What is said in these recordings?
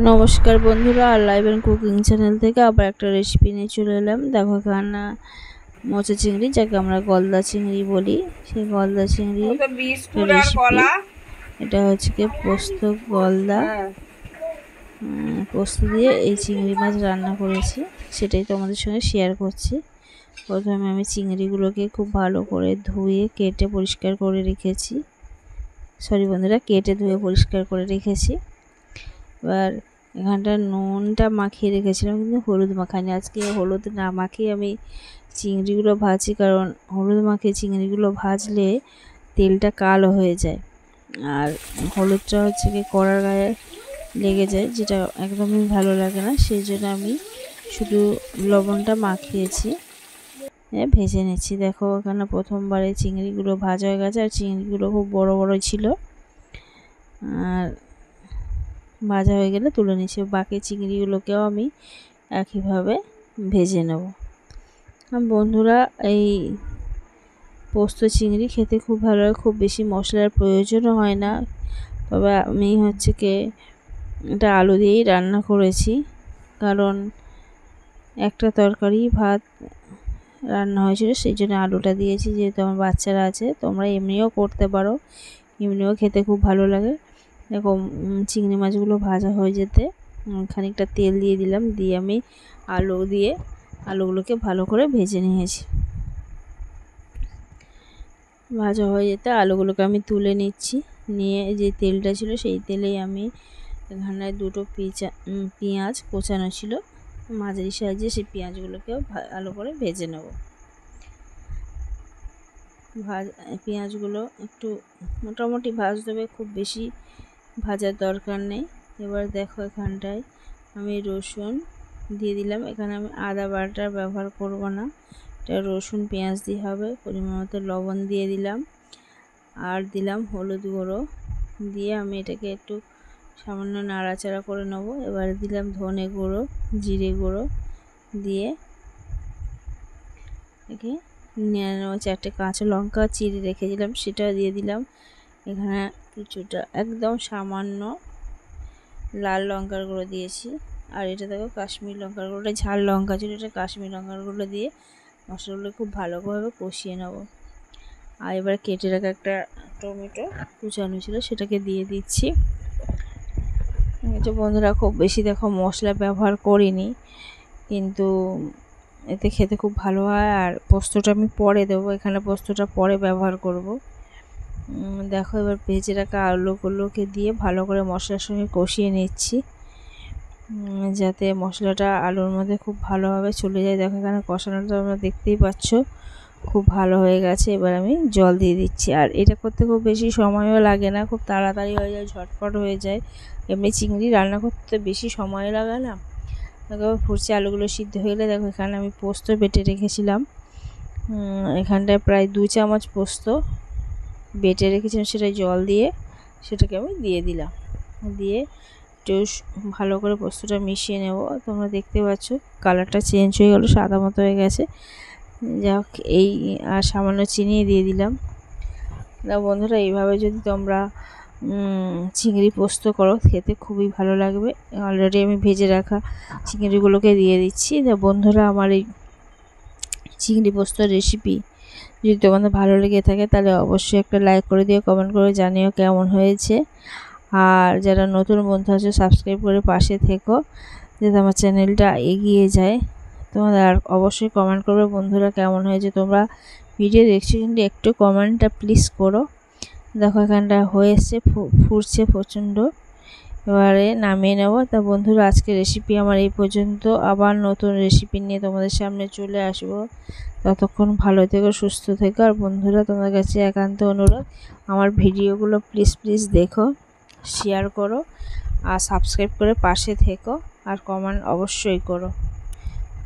নমস্কার বন্ধুরা, আর live and cooking channel থেকে আবার একটা রেসিপি নিয়ে চলে এলাম। দেখো এখানে মোচা চিংড়ি, যাকে আমরা গলদা চিংড়ি বলি, সেই গলদা চিংড়ি রেসিপি। এটা হচ্ছে কি পোস্ত গলদা, পোস্ত দিয়ে এই চিংড়ি মাছ রান্না করেছি, সেটাই তোমাদের সঙ্গে শেয়ার করছি। প্রথমে আমি চিংড়িগুলোকে খুব ভালো করে ধুয়ে কেটে পরিষ্কার করে রেখেছি। কেটে ধুয়ে পরিষ্কার করে রেখেছি। এবার এখানটা নুনটা মাখিয়ে রেখেছিলাম, কিন্তু হলুদ মাখাইনি। আজকে হলুদ না মাখিয়ে আমি চিংড়িগুলো ভাজি, কারণ হলুদ মাখিয়ে চিংড়িগুলো ভাজলে তেলটা কালো হয়ে যায়, আর হলুদটা হচ্ছে কি কড়ার গায়ে লেগে যায়, যেটা একদমই ভালো লাগে না। সেই জন্য আমি শুধু লবণটা মাখিয়েছি, ভেজে নিচ্ছি। দেখো এখানে প্রথমবারে চিংড়িগুলো ভাজা হয়ে গেছে, আর চিংড়িগুলো খুব বড় বড় ছিল। আর ভাজা হয়ে গেলে তুলে নিচ্ছি। বাকি চিংড়িগুলোকেও আমি একইভাবে ভেজে নেব। বন্ধুরা, এই পোস্ত চিংড়ি খেতে খুব ভালো লাগে, খুব বেশি মশলার প্রয়োজনও হয় না। তবে আমি হচ্ছে কি এটা আলু দিয়েই রান্না করেছি, কারণ একটা তরকারি ভাত রান্না হয়েছিল, সেই জন্য আলুটা দিয়েছি। যেহেতু আমার বাচ্চারা আছে, তোমরা এমনিও করতে পারো, এমনিও খেতে খুব ভালো লাগে। দেখো চিংড়ি মাছগুলো ভাজা হয়ে যেতে খানিকটা তেল দিয়ে দিলাম, দিয়ে আমি আলুগুলোকে ভালো করে ভেজে নিয়েছি। ভাজা হয়ে যেতে আলুগুলোকে আমি তুলে নিচ্ছি। নিয়ে যে তেলটা ছিল, সেই তেলেই আমি এখানে দুটো পেঁয়াজ কোচানো ছিল মাঝারি সাইজে, সেই পেঁয়াজগুলোকেও ভালো করে ভেজে নেব। পেঁয়াজগুলো একটু মোটামুটি ভাজতে হবে, খুব বেশি ভাজার দরকার নেই। এবার দেখো এখানটায় আমি রসুন দিয়ে দিলাম। এখানে আমি আদা বাটা ব্যবহার করব না, এটা রসুন পেঁয়াজ দিয়ে হবে। পরিমাণ মতো লবণ দিয়ে দিলাম, আর দিলাম হলুদ গুঁড়ো। দিয়ে আমি এটাকে একটু সামান্য নাড়াচাড়া করে নেব। এবার দিলাম ধনে গুঁড়ো, জিরে গুঁড়ো দিয়ে একে নিয়ে নেব। 4টে কাঁচা লঙ্কা চিড়ে রেখেছিলাম, সেটা দিয়ে দিলাম। এখানে কিছুটা একদম সামান্য লাল লঙ্কার গুঁড়ো দিয়েছি, আর এটা দেখো কাশ্মীর লঙ্কার গুঁড়োটা ঝাল লঙ্কা ছিল, এটা কাশ্মীর লঙ্কার গুঁড়ো দিয়ে মশলাগুলো খুব ভালোভাবে কষিয়ে নেব। আর এবার কেটে রাখা একটা টমেটো কুচানো ছিল, সেটাকে দিয়ে দিচ্ছি। এটা বন্ধুরা খুব বেশি দেখো মশলা ব্যবহার করিনি, কিন্তু এতে খেতে খুব ভালো হয়। আর পোস্তটা আমি পরে দেবো, এখানে পোস্তটা পরে ব্যবহার করব। দেখো এবার ভেজে রাখা আলুগুলোকে দিয়ে ভালো করে মশলার সঙ্গে কষিয়ে নিচ্ছি, যাতে মশলাটা আলুর মধ্যে খুব ভালোভাবে চলে যায়। দেখো এখানে কষানোটা তোমরা দেখতেই পাচ্ছ খুব ভালো হয়ে গেছে। এবার আমি জল দিয়ে দিচ্ছি। আর এটা করতে খুব বেশি সময়ও লাগে না, খুব তাড়াতাড়ি হয়ে যায়, ঝটপট হয়ে যায়। এমনি চিংড়ি রান্না করতে বেশি সময় লাগে না। দেখো ফুটছে, আলুগুলো সিদ্ধ হয়ে গেলে দেখো এখানে আমি পোস্ত বেটে রেখেছিলাম। এখানটায় প্রায় 2 চামচ পোস্ত বেটে রেখেছিলাম, সেটা জল দিয়ে সেটাকে আমি দিয়ে দিলাম। দিয়ে একটু ভালো করে পোস্তটা মিশিয়ে নেব। তোমরা দেখতে পাচ্ছ কালারটা চেঞ্জ হয়ে গেল, সাদা মতো হয়ে গেছে। যাক, এই আর সামান্য চিনি দিয়ে দিলাম। বন্ধুরা, এইভাবে যদি তোমরা চিংড়ি পোস্ত করো, খেতে খুবই ভালো লাগবে। অলরেডি আমি ভেজে রাখা চিংড়িগুলোকে দিয়ে দিচ্ছি। বন্ধুরা, আমার এই চিংড়ি পোস্ত রেসিপি যদি তোমাদের ভালো লেগে থাকে, তাহলে অবশ্যই একটা লাইক করে দিও, কমেন্ট করে জানিও কেমন হয়েছে। আর যারা নতুন বন্ধু আছে, সাবস্ক্রাইব করে পাশে থেকো, যাতে আমার চ্যানেলটা এগিয়ে যায়। তোমাদের আর অবশ্যই কমেন্ট করবে বন্ধুরা কেমন হয়েছে। তোমরা ভিডিও দেখছো কিন্তু একটু কমেন্টটা প্লিজ করো। দেখো এখানটা হয়ে এসছে, ফুটছে প্রচণ্ড। এবারে নামিয়ে নেব। তা বন্ধুরা, আজকে রেসিপি আমার এই পর্যন্ত। আবার নতুন রেসিপি নিয়ে তোমাদের সামনে চলে আসবো। ততক্ষণ ভালো থেকো, সুস্থ থেকো। আর বন্ধুরা, তোমাদের কাছে একান্ত অনুরোধ, আমার ভিডিওগুলো প্লিজ দেখো, শেয়ার করো, আর সাবস্ক্রাইব করে পাশে থেকো, আর কমেন্ট অবশ্যই করো।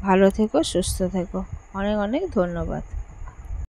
ভালো থেকো, সুস্থ থেকো। অনেক অনেক ধন্যবাদ।